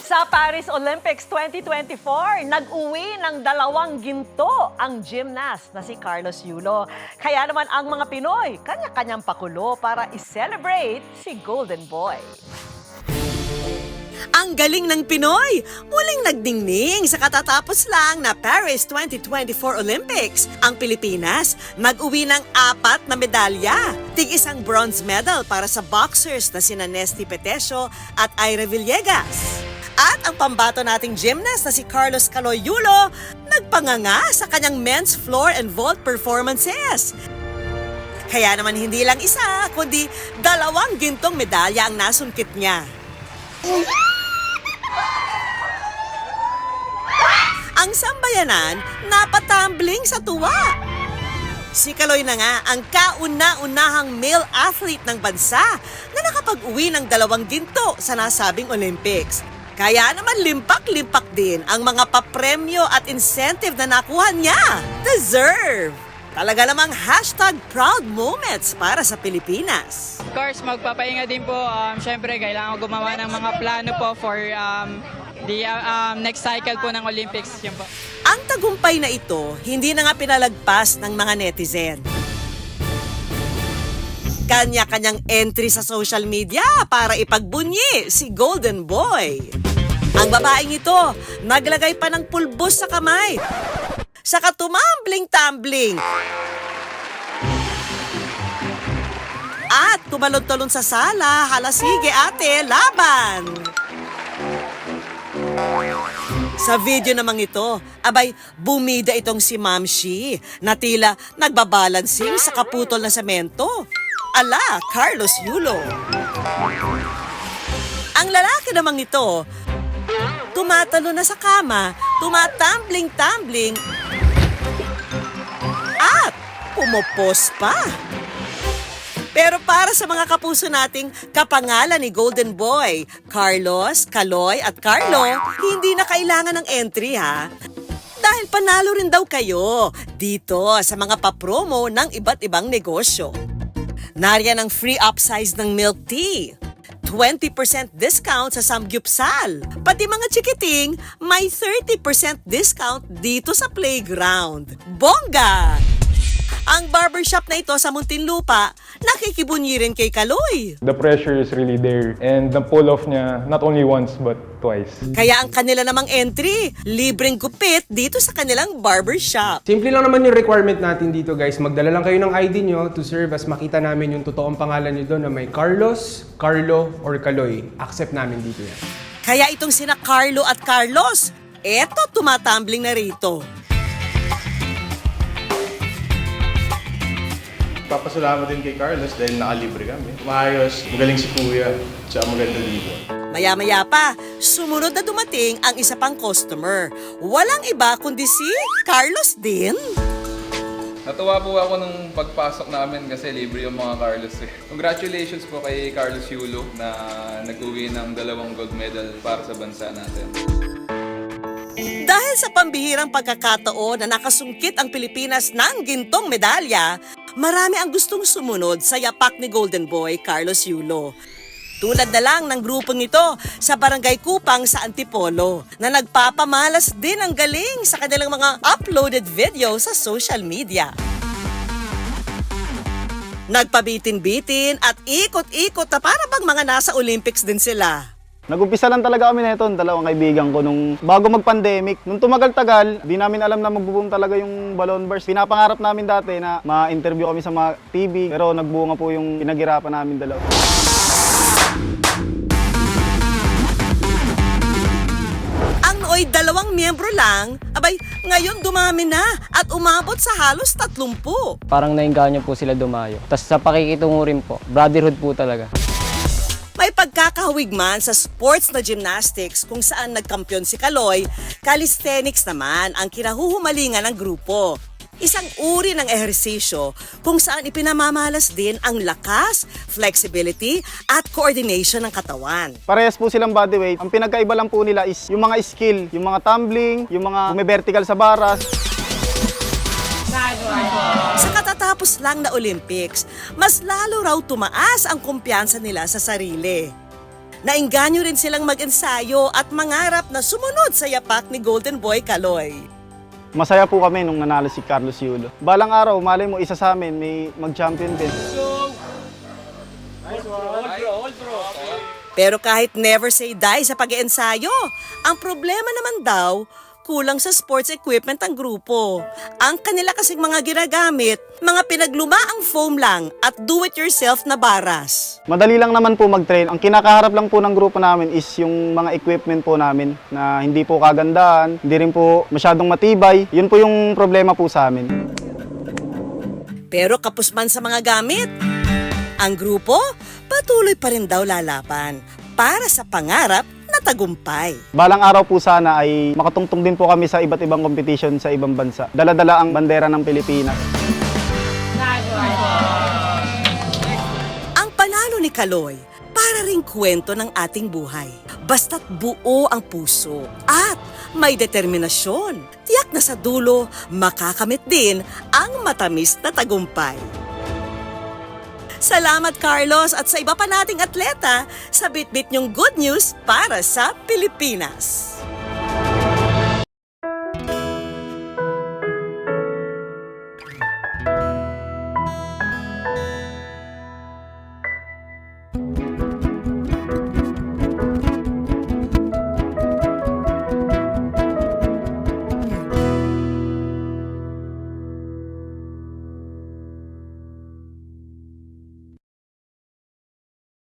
Sa Paris Olympics 2024, nag-uwi ng 2 ginto ang gymnast na si Carlos Yulo. Kaya naman ang mga Pinoy, kanya-kanyang pakulo para i-celebrate si Golden Boy. Ang galing ng Pinoy! Muling nagdingning sa katatapos lang na Paris 2024 Olympics. Ang Pilipinas nag-uwi ng 4 na medalya. Tig-isang bronze medal para sa boxers na sina Nesty Petesio at Ira Villegas. At ang pambato nating gymnast na si Carlos Caloy Yulo, nagpanganga sa kanyang men's floor and vault performances. Kaya naman hindi lang isa, kundi 2 gintong medalya ang nasungkit niya. Ang sambayanan napatambling sa tuwa. Si Caloy na nga ang kauna-unahang male athlete ng bansa na nakapag-uwi ng 2 ginto sa nasabing Olympics. Kaya naman limpak-limpak din ang mga papremyo at incentive na nakuha niya. Deserve! Talaga namang #proud moments para sa Pilipinas. Of course, magpapahinga din po. Siyempre, kailangan ko gumawa ng mga plano po for the next cycle po ng Olympics. Yun po. Ang tagumpay na ito, hindi na nga pinalagpas ng mga netizen. Kanya-kanyang entry sa social media para ipagbunyi si Golden Boy. Ang babaeng ito, naglagay pa ng pulbos sa kamay. Saka tumambling-tambling. At tumalon-talon sa sala, hala sige ate, laban! Sa video namang ito, abay, bumida itong si Ma'am Shi na tila nagbabalansing sa kaputol na semento. Ala, Carlos Yulo. Ang lalaki namang ito, tumatalo na sa kama, tumatambling-tambling, at pumupos pa. Pero para sa mga kapuso nating kapangalan ni Golden Boy, Carlos, Caloy at Carlo, hindi na kailangan ng entry ha. Dahil panalo rin daw kayo dito sa mga papromo ng iba't ibang negosyo. Nariyan ang free upsize ng milk tea. 20% discount sa samgyupsal. Pati mga chikiting, may 30% discount dito sa playground. Bongga! Ang barbershop na ito sa Muntinlupa, nakikibunyi rin kay Caloy. The pressure is really there and na-pull off niya not only once but twice. Kaya ang kanila namang entry, libreng gupit dito sa kanilang barbershop. Simple lang naman yung requirement natin dito guys. Magdala lang kayo ng ID nyo to serve as makita namin yung totoong pangalan nyo doon na may Carlos, Carlo, or Caloy. Accept namin dito yan. Kaya itong sina Carlo at Carlos, eto tumatambling na rito. Papasalamat din kay Carlos dahil nakalibre kami. Maayos, magaling si Kuya, tsaka maganda dito. Maya-maya pa, sumunod na dumating ang isa pang customer. Walang iba kundi si Carlos din. Natuwa po ako nung pagpasok namin kasi libre yung mga Carlos eh. Congratulations po kay Carlos Yulo na nag-uwi ng 2 gold medal para sa bansa natin. Dahil sa pambihirang pagkakataon na nakasungkit ang Pilipinas ng gintong medalya, marami ang gustong sumunod sa yapak ni Golden Boy Carlos Yulo. Tulad na lang ng grupong ito sa Barangay Kupang sa Antipolo na nagpapamalas din ang galing sa kanilang mga uploaded video sa social media. Nagpabitin-bitin at ikot-ikot na para bang mga nasa Olympics din sila. Nag-umpisa lang talaga kami nito, 2 kaibigan ko nung bago mag-pandemic. Nung tumagal-tagal, di namin alam na magbuboom talaga yung balloon burst. Pinapangarap namin dati na ma-interview kami sa mga TV, pero nagbunga po yung pinaghirapan namin dalawa. Ang nooy 2 miyembro lang, abay ngayon dumami na at umabot sa halos 30. Parang nainganyo po sila dumayo. Tapos sa pakikitungo rin po, brotherhood po talaga. May pagkakahawig man sa sports na gymnastics kung saan nagkampiyon si Caloy, calisthenics naman ang kinahuhumalingan ng grupo. Isang uri ng ehersisyo kung saan ipinamamalas din ang lakas, flexibility at coordination ng katawan. Parehas po silang bodyweight. Ang pinagkaiba lang po nila is yung mga skill, yung mga tumbling, yung mga vertical sa baras. Sa katatapos lang na Olympics, mas lalo raw tumaas ang kumpiyansa nila sa sarili. Nainganyo rin silang mag-ensayo at mangarap na sumunod sa yapak ni Golden Boy Kaloy. Masaya po kami nung nanalo si Carlos Yulo. Balang araw, malay mo, isa sa amin may mag-champion din. Pero kahit never say die sa pag-iensayo, ang problema naman daw, kulang sa sports equipment ang grupo. Ang kanila kasing mga ginagamit, mga pinaglumaang foam lang at do-it-yourself na baras. Madali lang naman po mag-train. Ang kinakaharap lang po ng grupo namin is yung mga equipment po namin na hindi po kagandahan, hindi rin po masyadong matibay. Yun po yung problema po sa amin. Pero kapos man sa mga gamit, ang grupo patuloy pa rin daw lalaban para sa pangarap na tagumpay. Balang araw po sana ay makatungtong din po kami sa iba't ibang competition sa ibang bansa. Dala-dala ang bandera ng Pilipinas. Ang panalo ni Kaloy, para ring kwento ng ating buhay. Basta't buo ang puso at may determinasyon, tiyak na sa dulo makakamit din ang matamis na tagumpay. Salamat Carlos at sa iba pa nating atleta sa bitbit niyong good news para sa Pilipinas.